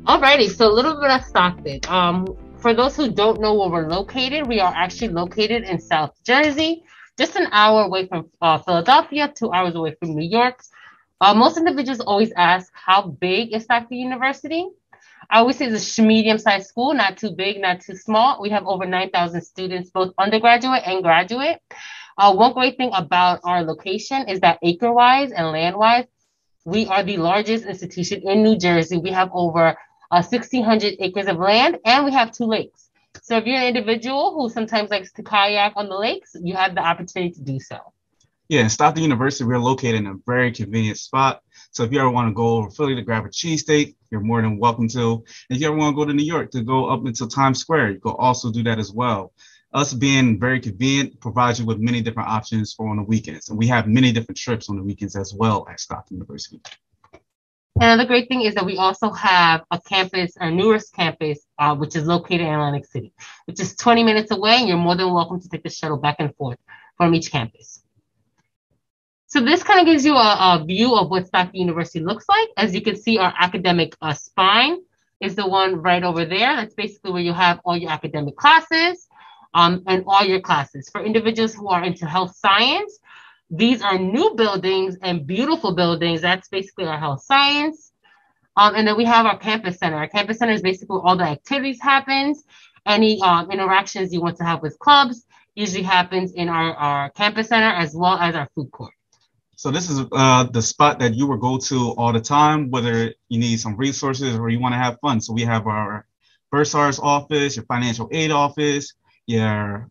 Alrighty, so a little bit of Stockton. For those who don't know where we're located, we are actually located in South Jersey, just an hour away from Philadelphia, 2 hours away from New York. Most individuals always ask, how big is Stockton University? I always say it's a medium-sized school, not too big, not too small. We have over 9,000 students, both undergraduate and graduate. One great thing about our location is that acre-wise and land-wise, we are the largest institution in New Jersey. We have over 1,600 acres of land, and we have 2 lakes. So if you're an individual who sometimes likes to kayak on the lakes, you have the opportunity to do so. Yeah, in Stockton University, we're located in a very convenient spot. So if you ever want to go over Philly to grab a cheesesteak, you're more than welcome to. And if you ever want to go to New York to go up into Times Square, you can also do that as well. Us being very convenient provides you with many different options for on the weekends. And we have many different trips on the weekends as well at Stockton University. Another great thing is that we also have a campus, our newest campus, which is located in Atlantic City, which is 20 minutes away, and you're more than welcome to take the shuttle back and forth from each campus. So this kind of gives you a view of what Stockton University looks like. As you can see, our academic spine is the one right over there. That's basically where you have all your academic classes and all your classes. For individuals who are into health science, these are new buildings and beautiful buildings. That's basically our health science. And then we have our campus center. Our campus center is basically where all the activities happens. Any interactions you want to have with clubs usually happens in our campus center, as well as our food court. So this is the spot that you will go to all the time, whether you need some resources or you want to have fun. So we have our bursars office, your financial aid office, your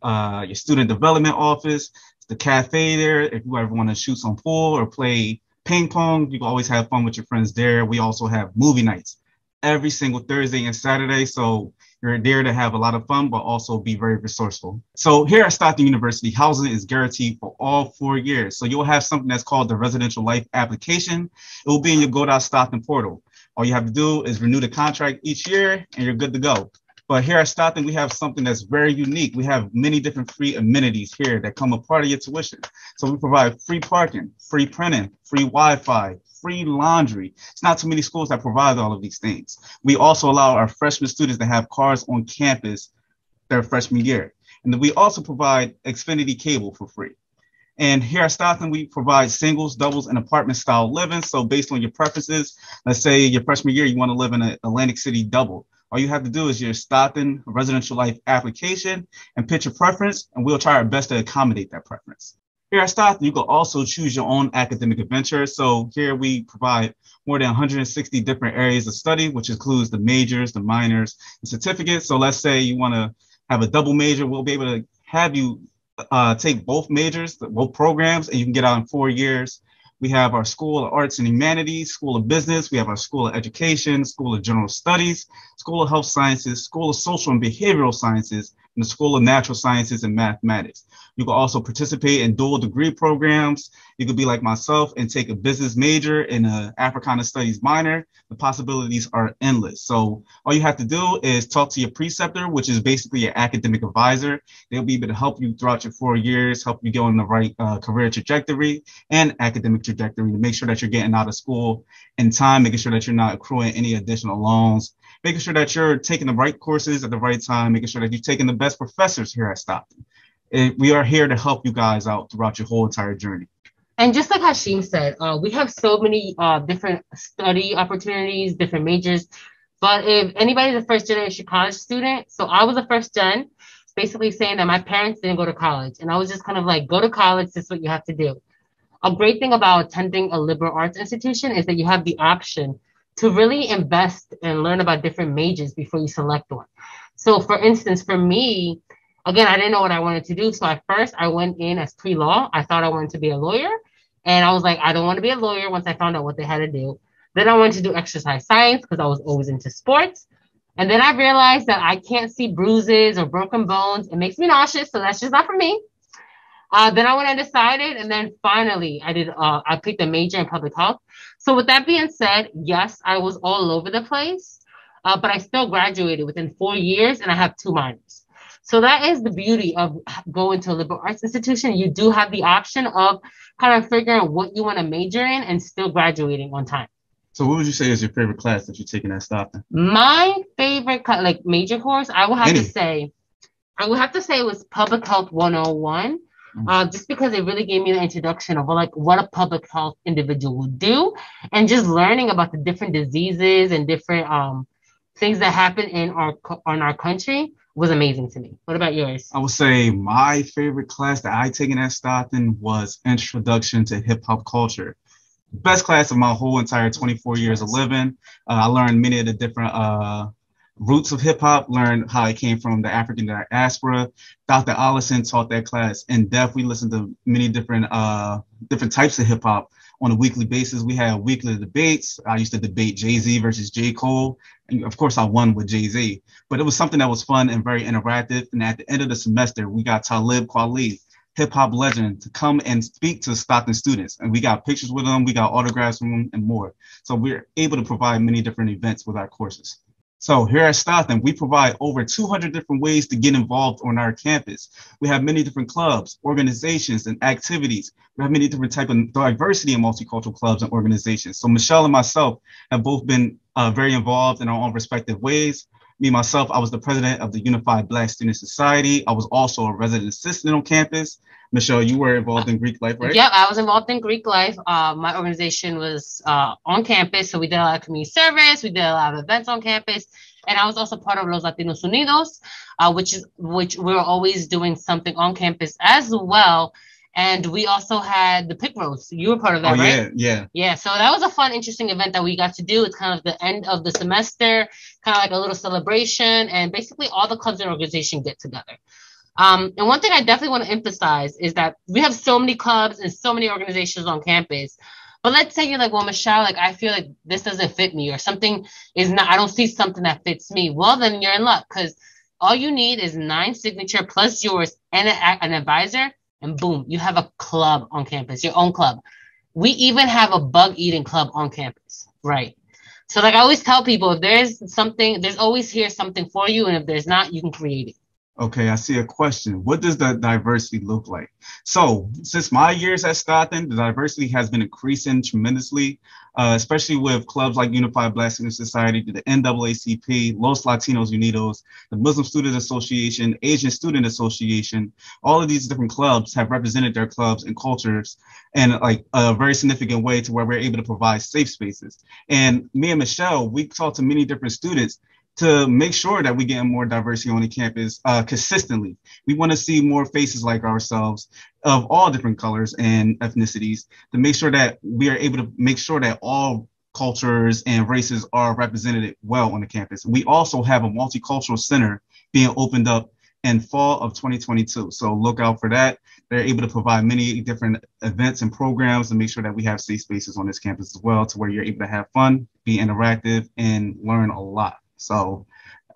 student development office, the cafe there. If you ever want to shoot some pool or play ping pong, you can always have fun with your friends there. We also have movie nights every single Thursday and Saturday. So you're there to have a lot of fun, but also be very resourceful. So here at Stockton University, housing is guaranteed for all 4 years. So you'll have something that's called the Residential Life Application. It will be in your Go.Stockton portal. All you have to do is renew the contract each year and you're good to go. But here at Stockton, we have something that's very unique. We have many different free amenities here that come a part of your tuition. So we provide free parking, free printing, free Wi-Fi, free laundry. It's not too many schools that provide all of these things. We also allow our freshman students to have cars on campus their freshman year. And then we also provide Xfinity cable for free. And here at Stockton, we provide singles, doubles, and apartment style living. So based on your preferences, let's say your freshman year, you want to live in an Atlantic City double. All you have to do is your Stockton Residential Life Application and pitch your preference, and we'll try our best to accommodate that preference. Here at Stockton, you can also choose your own academic adventure. So here we provide more than 160 different areas of study, which includes the majors, the minors, and certificates. So let's say you want to have a double major, we'll be able to have you take both majors, both programs, and you can get out in 4 years. We have our School of Arts and Humanities, School of Business. We have our School of Education, School of General Studies, School of Health Sciences, School of Social and Behavioral Sciences, and the School of Natural Sciences and Mathematics. You can also participate in dual degree programs. You could be like myself and take a business major and an Africana Studies minor. The possibilities are endless. So all you have to do is talk to your preceptor, which is basically your academic advisor. They'll be able to help you throughout your 4 years, help you go on the right career trajectory and academic trajectory to make sure that you're getting out of school in time, making sure that you're not accruing any additional loans, making sure that you're taking the right courses at the right time, making sure that you're taking the best professors here at Stockton. We are here to help you guys out throughout your whole entire journey. And just like Hashim said, we have so many different study opportunities, different majors. But if anybody's a first generation college student, so I was a first gen, basically saying that my parents didn't go to college. And I was just kind of like, go to college, this is what you have to do. A great thing about attending a liberal arts institution is that you have the option to really invest and learn about different majors before you select one. So for instance, for me, again, I didn't know what I wanted to do. So at first I went in as pre-law. I thought I wanted to be a lawyer. And I was like, I don't want to be a lawyer once I found out what they had to do. Then I wanted to do exercise science because I was always into sports. And then I realized that I can't see bruises or broken bones. It makes me nauseous. So that's just not for me. Then I went and decided. And then finally I picked a major in public health. So with that being said, yes, I was all over the place, but I still graduated within 4 years and I have 2 minors. So that is the beauty of going to a liberal arts institution. You do have the option of kind of figuring out what you want to major in and still graduating on time. So what would you say is your favorite class that you're taking at Stockton? My favorite like major course, Any? I would have to say it was Public Health 101. Mm. Just because it really gave me the introduction of like what a public health individual would do, and just learning about the different diseases and different things that happen in our country was amazing to me. What about yours? I would say my favorite class that I taken at Stockton was Introduction to Hip Hop Culture. Best class of my whole entire 24 years of living. I learned many of the different roots of hip hop, learned how it came from the African diaspora. Dr. Allison taught that class in depth. We listened to many different types of hip hop on a weekly basis. We had weekly debates. I used to debate Jay-Z versus J. Cole. And of course, I won with Jay-Z. But it was something that was fun and very interactive. And at the end of the semester, we got Talib Kweli, hip hop legend, to come and speak to Stockton students. And we got pictures with them, we got autographs from them, and more. So we're able to provide many different events with our courses. So here at Stockton, we provide over 200 different ways to get involved on our campus. We have many different clubs, organizations, and activities. We have many different types of diversity and multicultural clubs and organizations. So Michelle and myself have both been very involved in our own respective ways. Me, myself, I was the president of the Unified Black Student Society. I was also a resident assistant on campus. Michelle, you were involved in Greek life, right? Yep, I was involved in Greek life. My organization was on campus, so we did a lot of community service. We did a lot of events on campus, and I was also part of Los Latinos Unidos, which we were always doing something on campus as well. And we also had the pick roast. You were part of that, right? Yeah. So that was a fun, interesting event that we got to do. It's kind of the end of the semester, kind of like a little celebration, and basically all the clubs and organizations get together. And one thing I definitely want to emphasize is that we have so many clubs and so many organizations on campus. But let's say you're like, well, Michelle, like I feel like this doesn't fit me, or something is not, I don't see something that fits me. Well, then you're in luck, because all you need is 9 signature plus yours and an advisor, and boom, you have a club on campus, your own club. We even have a bug eating club on campus, right? So like I always tell people, if there's something, there's always here something for you, and if there's not, you can create it. Okay, I see a question. What does the diversity look like? So since my years at Stockton, the diversity has been increasing tremendously, especially with clubs like Unified Black Student Society, the NAACP, Los Latinos Unidos, the Muslim Student Association, Asian Student Association. All of these different clubs have represented their clubs and cultures in like a very significant way to where we're able to provide safe spaces. And me and Michelle, we talk to many different students to make sure that we get more diversity on the campus consistently. We want to see more faces like ourselves of all different colors and ethnicities, to make sure that we are able to make sure that all cultures and races are represented well on the campus. We also have a multicultural center being opened up in fall of 2022. So look out for that. They're able to provide many different events and programs to make sure that we have safe spaces on this campus as well, to where you're able to have fun, be interactive, and learn a lot. So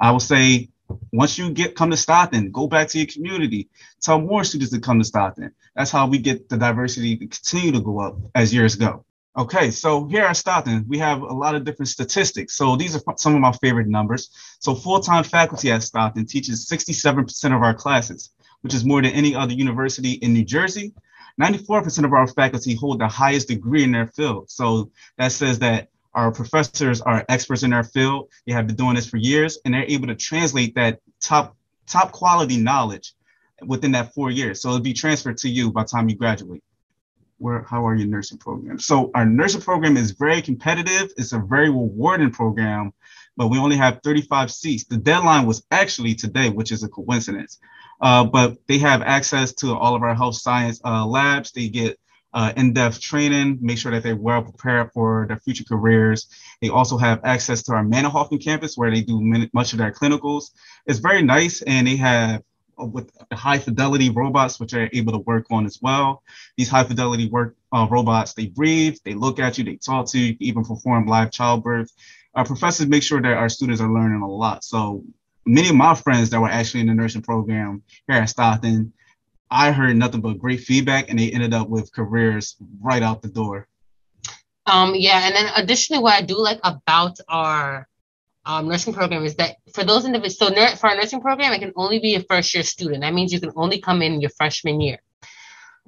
I will say, once you come to Stockton, go back to your community, tell more students to come to Stockton. That's how we get the diversity to continue to go up as years go. Okay, so here at Stockton, we have a lot of different statistics. So these are some of my favorite numbers. So full-time faculty at Stockton teaches 67% of our classes, which is more than any other university in New Jersey. 94% of our faculty hold the highest degree in their field. So that says that our professors are experts in their field. They have been doing this for years, and they're able to translate that top quality knowledge within that 4 years. So it'll be transferred to you by the time you graduate. How are your nursing programs? So our nursing program is very competitive. It's a very rewarding program, but we only have 35 seats. The deadline was actually today, which is a coincidence. But they have access to all of our health science labs. They get in-depth training, make sure that they're well prepared for their future careers. They also have access to our Mannerhofen campus, where they do much of their clinicals. It's very nice, and they have with high fidelity robots, which are able to work on as well. These high fidelity robots, they breathe, they look at you, they talk to you, you can even perform live childbirth. Our professors make sure that our students are learning a lot. So many of my friends that were actually in the nursing program here at Stockton, I heard nothing but great feedback, and they ended up with careers right out the door. Yeah, and then additionally, what I do like about our nursing program is that for those individuals, so for our nursing program, it can only be a first year student. That means you can only come in your freshman year,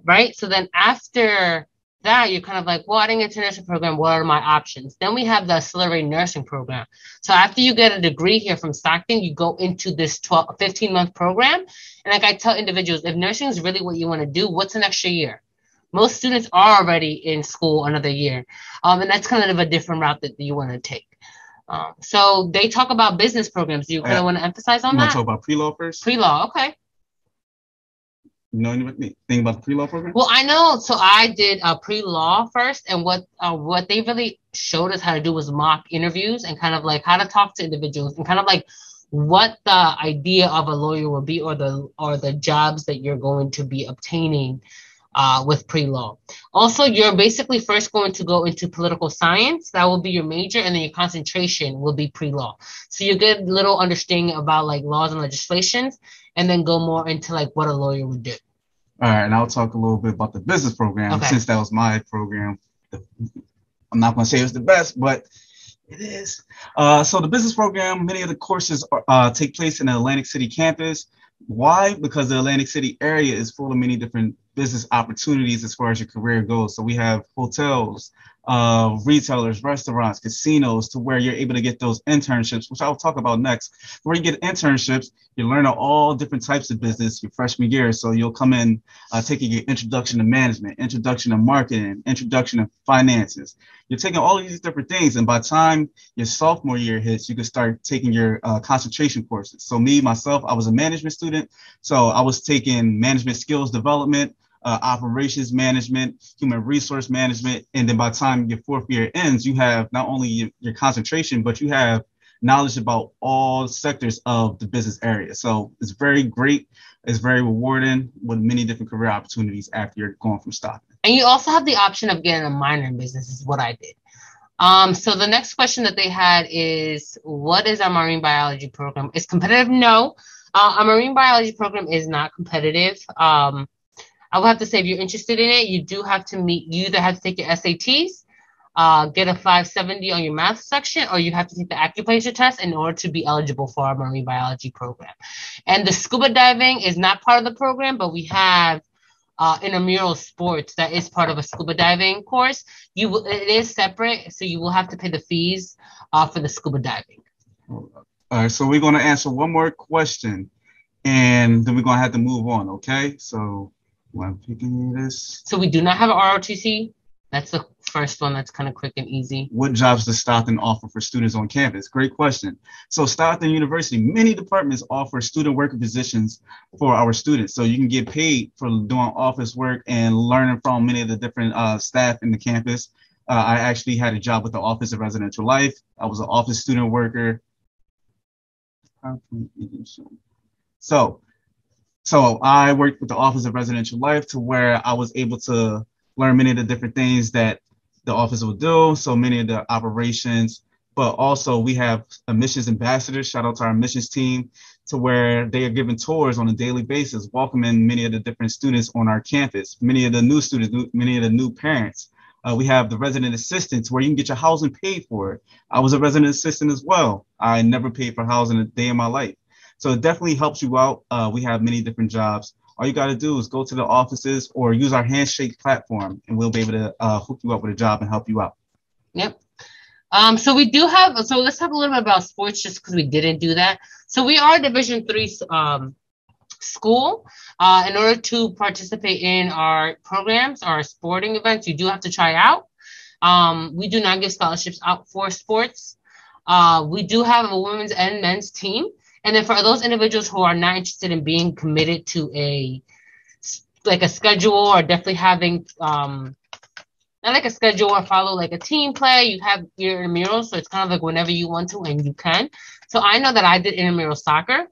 right? So then after that, you're kind of like, well, I didn't get to nursing program. What are my options? Then we have the accelerated nursing program. So after you get a degree here from Stockton, you go into this 15-month program. And like I tell individuals, if nursing is really what you want to do, what's an extra year? Most students are already in school another year. And that's kind of a different route that you want to take. So they talk about business programs. Do you kind of want to emphasize on that? You want to talk about pre-law first? Pre-law, okay. You know anything about the pre-law program? Well, I know. So I did pre-law first, and what they really showed us how to do was mock interviews and kind of like how to talk to individuals and kind of like what the idea of a lawyer will be or the jobs that you're going to be obtaining with pre-law. Also, you're basically first going to go into political science. That will be your major, and then your concentration will be pre-law. So you get a little understanding about like laws and legislations, and then go more into like what a lawyer would do. All right, and I'll talk a little bit about the business program since that was my program. I'm not going to say it's the best, but it is. So the business program, many of the courses take place in the Atlantic City campus. Why? Because the Atlantic City area is full of many different business opportunities as far as your career goes. So we have hotels, retailers, restaurants, casinos, to where you're able to get those internships, which I'll talk about next. Where you get internships, you learn all different types of business your freshman year. So you'll come in taking your introduction to management, introduction to marketing, introduction to finances. You're taking all of these different things. And by the time your sophomore year hits, you can start taking your concentration courses. So myself, I was a management student. So I was taking management skills development, operations management, human resource management. And then by the time your fourth year ends, you have not only your concentration, but you have knowledge about all sectors of the business area. So it's very great. It's very rewarding with many different career opportunities after you're going from Stockton. And you also have the option of getting a minor in business, is what I did. So the next question that they had is, what is our marine biology program? Is competitive? No. Our marine biology program is not competitive. I will have to say, if you're interested in it, you do have to you either have to take your SATs, get a 570 on your math section, or you have to take the acupuncture test in order to be eligible for our marine biology program. And the scuba diving is not part of the program, but we have intramural sports that is part of a scuba diving course. It is separate, so you will have to pay the fees for the scuba diving. All right, so we're going to answer one more question, and then we're going to have to move on, okay? So I'm picking this. So we do not have an ROTC. That's the first one. That's kind of quick and easy. What jobs does Stockton offer for students on campus? Great question. So Stockton University, many departments offer student worker positions for our students. So you can get paid for doing office work and learning from many of the different staff in the campus. I actually had a job with the Office of Residential Life. I was an office student worker. So I worked with the Office of Residential Life to where I was able to learn many of the different things that the office will do. So many of the operations, but also we have admissions ambassadors. Shout out to our admissions team, to where they are giving tours on a daily basis, welcoming many of the different students on our campus, many of the new students, many of the new parents. We have the resident assistants where you can get your housing paid for. I was a resident assistant as well. I never paid for housing a day in my life. So it definitely helps you out. We have many different jobs. All you got to do is go to the offices or use our handshake platform, and we'll be able to hook you up with a job and help you out. Yep. So we do have, so let's talk a little bit about sports just because we didn't do that. So we are a Division III school. In order to participate in our programs, our sporting events, you do have to try out. We do not give scholarships out for sports. We do have a women's and men's team. And then for those individuals who are not interested in being committed to a schedule, or definitely having not like a schedule or follow like a team play, you have your intramural, so it's kind of like whenever you want to and you can. So I know that I did intramural soccer.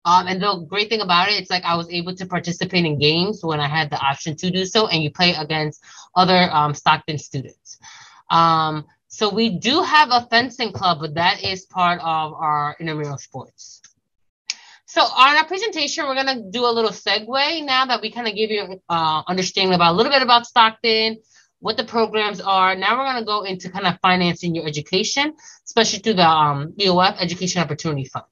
And the great thing about it, it's like I was able to participate in games when I had the option to do so, and you play against other Stockton students. So we do have a fencing club, but that is part of our intramural sports. So on our presentation, we're going to do a little segue now that we kind of give you understanding about a little bit about Stockton, what the programs are. Now we're going to go into kind of financing your education, especially through the EOF, Education Opportunity Fund.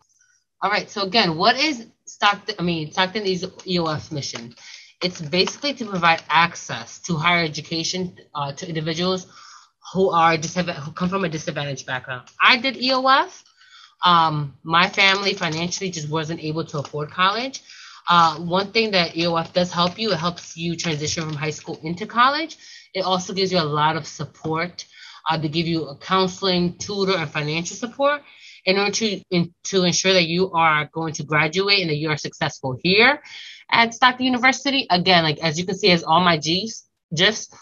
All right. So again, what is Stockton EOF mission? It's basically to provide access to higher education to individuals who come from a disadvantaged background. I did EOF. My family financially just wasn't able to afford college. One thing that EOF does help you, it helps you transition from high school into college. It also gives you a lot of support. They give you a counseling, tutor, and financial support in order to ensure that you are going to graduate and that you are successful here at Stockton University. Again, like as you can see, as all my G's, just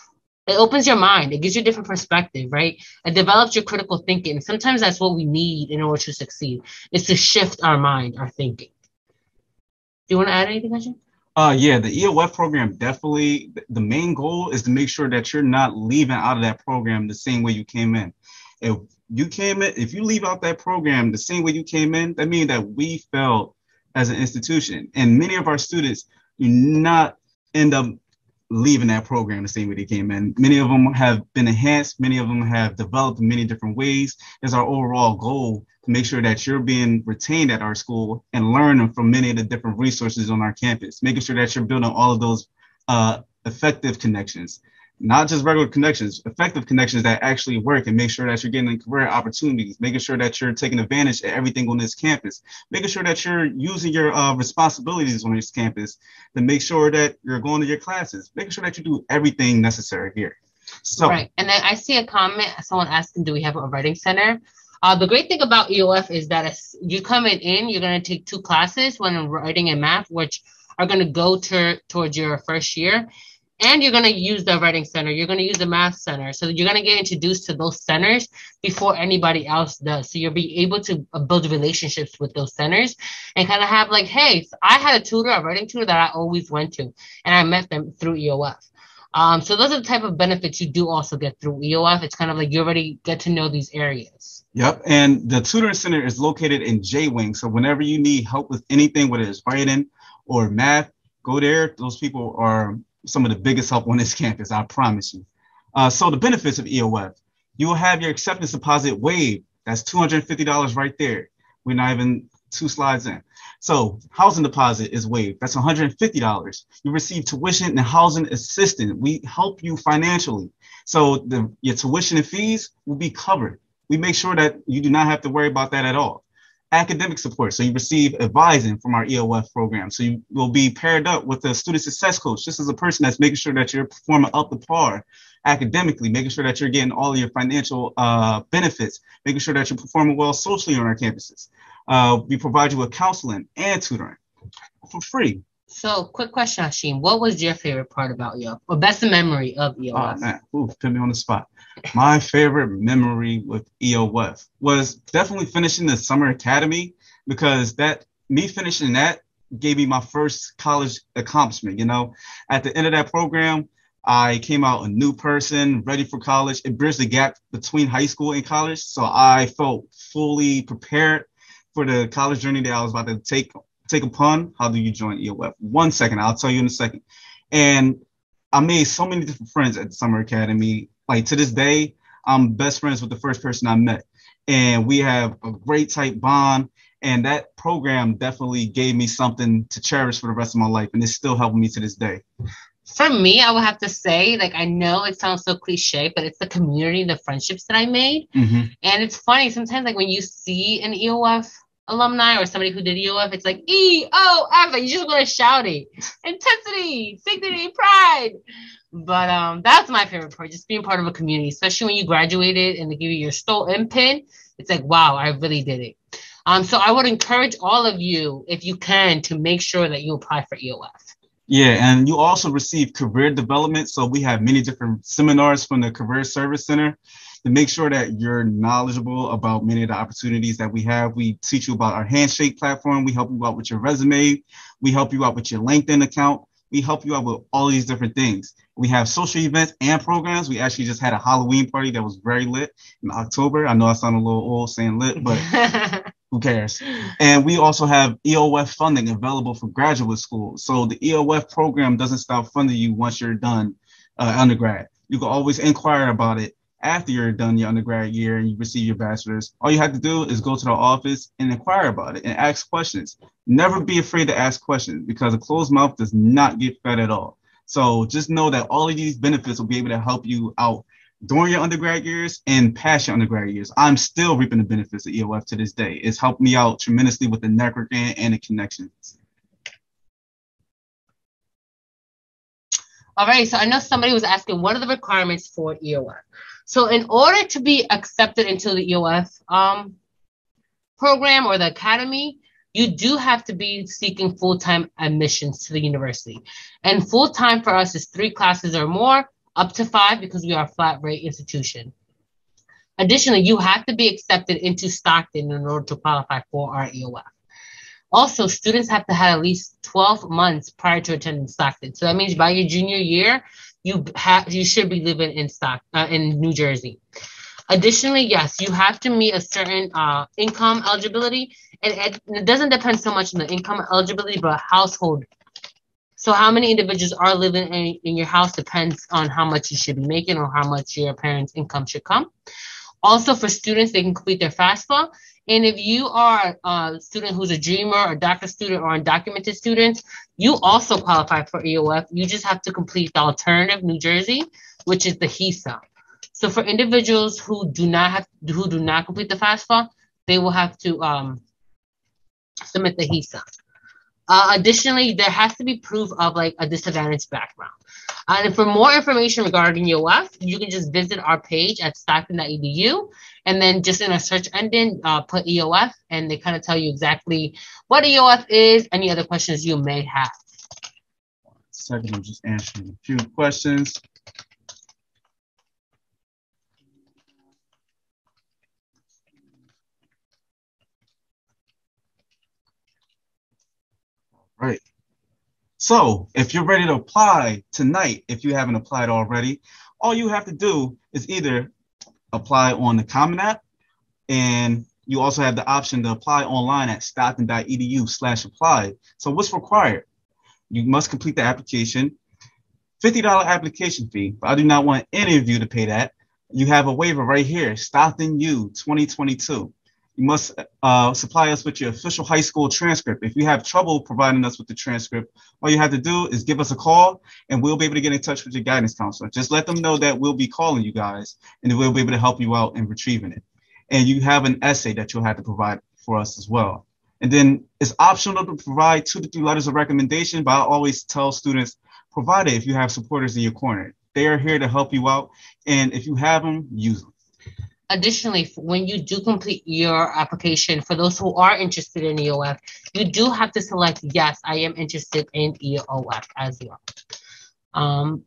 it opens your mind. It gives you a different perspective, right? It develops your critical thinking. And sometimes that's what we need in order to succeed, is to shift our mind, our thinking. Do you want to add anything, Ajay? Yeah, the EOF program definitely, the main goal is to make sure that you're not leaving out of that program the same way you came in. If you leave out that program the same way you came in, that means that we failed as an institution. And many of our students do not end up leaving that program the same way they came in. Many of them have been enhanced. Many of them have developed in many different ways. It's our overall goal to make sure that you're being retained at our school and learning from many of the different resources on our campus, making sure that you're building all of those effective connections. Not just regular connections, effective connections that actually work, and make sure that you're getting career opportunities, making sure that you're taking advantage of everything on this campus, making sure that you're using your responsibilities on this campus to make sure that you're going to your classes, making sure that you do everything necessary here. So, right. And then I see a comment, someone asking, do we have a writing center? The great thing about EOF is that as you coming in, you're going to take 2 classes, one in writing and math, which are going to go towards your first year. And you're going to use the writing center. You're going to use the math center. So you're going to get introduced to those centers before anybody else does. So you'll be able to build relationships with those centers and kind of have like, hey, I had a tutor, a writing tutor that I always went to, and I met them through EOF. So those are the type of benefits you do also get through EOF. It's kind of like you already get to know these areas. Yep. And the tutoring center is located in J-Wing. So whenever you need help with anything, whether it's writing or math, go there. Those people are some of the biggest help on this campus, I promise you. So the benefits of EOF, you will have your acceptance deposit waived. That's $250 right there. We're not even 2 slides in. So housing deposit is waived. That's $150. You receive tuition and housing assistance. We help you financially. So your tuition and fees will be covered. We make sure that you do not have to worry about that at all. Academic support. So you receive advising from our EOF program. So you will be paired up with a student success coach, just as a person that's making sure that you're performing up to par academically, making sure that you're getting all of your financial benefits, making sure that you're performing well socially on our campuses. We provide you with counseling and tutoring for free. So quick question, Hashim. What was your favorite part about EOF, or best memory of EOF? Oh, man. Ooh, put me on the spot. My favorite memory with EOF was definitely finishing the summer academy, because me finishing that gave me my first college accomplishment. You know, at the end of that program, I came out a new person, ready for college. It bridged the gap between high school and college. So I felt fully prepared for the college journey that I was about to take upon. How do you join EOF? 1 second, I'll tell you in a second. And I made so many different friends at the summer academy. Like to this day, I'm best friends with the first person I met. And we have a great tight bond. And that program definitely gave me something to cherish for the rest of my life. And it's still helping me to this day. For me, I would have to say, like, I know it sounds so cliche, but it's the community, the friendships that I made. Mm-hmm. And it's funny, sometimes like when you see an EOF alumni or somebody who did EOF, it's like EOF, and you just want to shout it. Intensity, dignity, pride. But that's my favorite part, just being part of a community, especially when you graduated and they give you your Stockton pin. It's like, wow, I really did it. So I would encourage all of you, if you can, to make sure that you apply for EOF. Yeah, and you also receive career development. So we have many different seminars from the Career Service Center to make sure that you're knowledgeable about many of the opportunities that we have. We teach you about our Handshake platform. We help you out with your resume. We help you out with your LinkedIn account. We help you out with all these different things. We have social events and programs. We actually just had a Halloween party that was very lit in October. I know I sound a little old saying lit, but who cares? And we also have EOF funding available for graduate school. So the EOF program doesn't stop funding you once you're done undergrad. You can always inquire about it after you're done your undergrad year and you receive your bachelor's. All you have to do is go to the office and inquire about it and ask questions. Never be afraid to ask questions because a closed mouth does not get fed at all. So just know that all of these benefits will be able to help you out during your undergrad years and past your undergrad years. I'm still reaping the benefits of EOF to this day. It's helped me out tremendously with the networking and the connections. All right, so I know somebody was asking, what are the requirements for EOF? So in order to be accepted into the EOF program or the academy, you do have to be seeking full-time admissions to the university. And full-time for us is 3 classes or more, up to 5 because we are a flat rate institution. Additionally, you have to be accepted into Stockton in order to qualify for our EOF. Also, students have to have at least 12 months prior to attending Stockton. So that means by your junior year, you should be living in New Jersey. Additionally, yes, you have to meet a certain income eligibility, and it doesn't depend so much on the income eligibility, but household. So how many individuals are living in your house depends on how much you should be making or how much your parents' income should come. Also, for students, they can complete their FAFSA. And if you are a student who's a dreamer, a DACA student, or undocumented student, you also qualify for EOF. You just have to complete the alternative New Jersey, which is the HESA. So for individuals who do not complete the FAFSA, they will have to submit the HESA. Additionally, there has to be proof of like a disadvantaged background. And for more information regarding EOF, you can just visit our page at stockton.edu, and then just in a search engine, put EOF, and they kind of tell you exactly what EOF is, any other questions you may have. Second, I'm just answering a few questions. Right. So if you're ready to apply tonight, if you haven't applied already, all you have to do is either apply on the Common App, and you also have the option to apply online at stockton.edu/apply. So what's required? You must complete the application, $50 application fee, but I do not want any of you to pay that. You have a waiver right here, Stockton U 2022. You must supply us with your official high school transcript. If you have trouble providing us with the transcript, all you have to do is give us a call and we'll be able to get in touch with your guidance counselor. Just let them know that we'll be calling you guys and we'll be able to help you out in retrieving it. And you have an essay that you'll have to provide for us as well. And then it's optional to provide 2 to 3 letters of recommendation, but I always tell students, provide it if you have supporters in your corner. They are here to help you out. And if you have them, use them. Additionally, when you do complete your application, for those who are interested in EOF, you do have to select, yes, I am interested in EOF as well,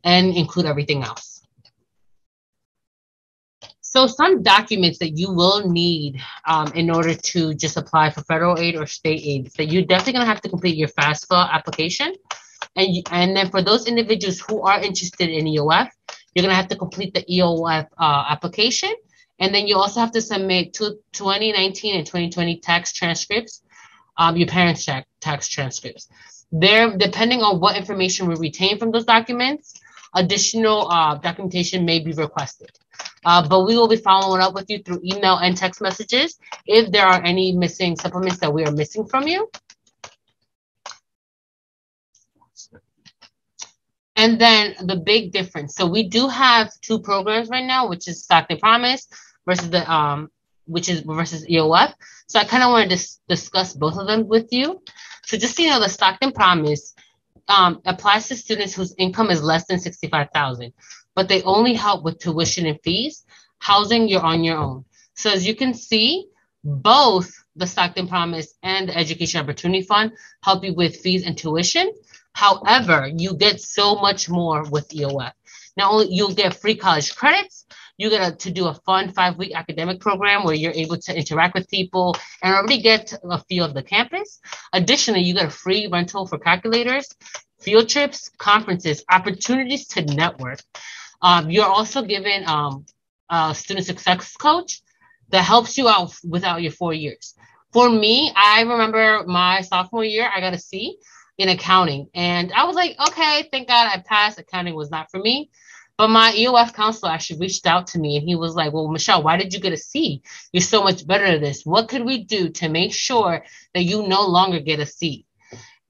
and include everything else. So some documents that you will need in order to just apply for federal aid or state aid, so you're definitely going to have to complete your FAFSA application. And then for those individuals who are interested in EOF, you're going to have to complete the EOF application. And then you also have to submit 2019 and 2020 tax transcripts, your parents' tax transcripts. There, depending on what information we retain from those documents, additional documentation may be requested. But we will be following up with you through email and text messages if there are any missing supplements that we are missing from you. And then the big difference. So we do have 2 programs right now, which is Stockton Promise versus versus EOF. So I kind of wanted to discuss both of them with you. So just so you know, the Stockton Promise applies to students whose income is less than $65,000, but they only help with tuition and fees. Housing, you're on your own. So as you can see, both the Stockton Promise and the Education Opportunity Fund help you with fees and tuition. However, you get so much more with EOF. Not only you'll get free college credits, you get to do a fun 5-week academic program where you're able to interact with people and already get a feel of the campus. Additionally, you get a free rental for calculators, field trips, conferences, opportunities to network. You're also given a student success coach that helps you out without your 4 years. For me, I remember my sophomore year, I got a C in accounting. And I was like, okay, thank God I passed. Accounting was not for me. But my EOF counselor actually reached out to me and he was like, well, Michelle, why did you get a C? You're so much better at this. What could we do to make sure that you no longer get a C?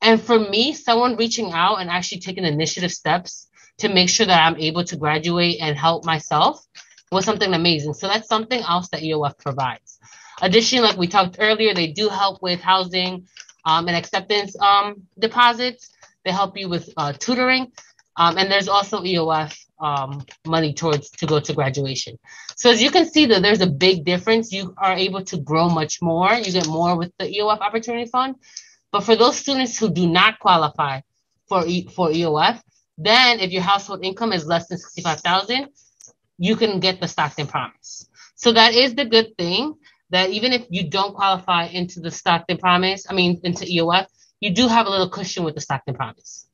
And for me, someone reaching out and actually taking initiative steps to make sure that I'm able to graduate and help myself was something amazing. So that's something else that EOF provides. Additionally, like we talked earlier, they do help with housing and acceptance deposits. They help you with tutoring. And there's also EOF money to go to graduation. So as you can see that there's a big difference. You are able to grow much more. You get more with the EOF Opportunity Fund. But for those students who do not qualify for EOF, then if your household income is less than $65,000, you can get the Stockton Promise. So that is the good thing, that even if you don't qualify into the Stockton Promise, into EOF, you do have a little cushion with the Stockton Promise.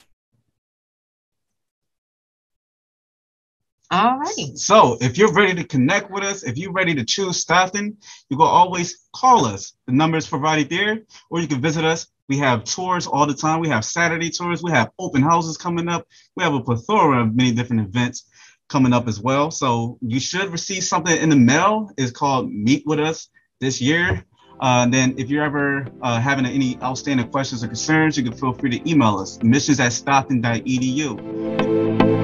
All righty. So if you're ready to connect with us, if you're ready to choose Stockton, you can always call us. The number is provided there, or you can visit us. We have tours all the time. We have Saturday tours. We have open houses coming up. We have a plethora of many different events coming up as well. So you should receive something in the mail. It's called Meet With Us this year. Then if you're ever having any outstanding questions or concerns, you can feel free to email us, admissions@stockton.edu.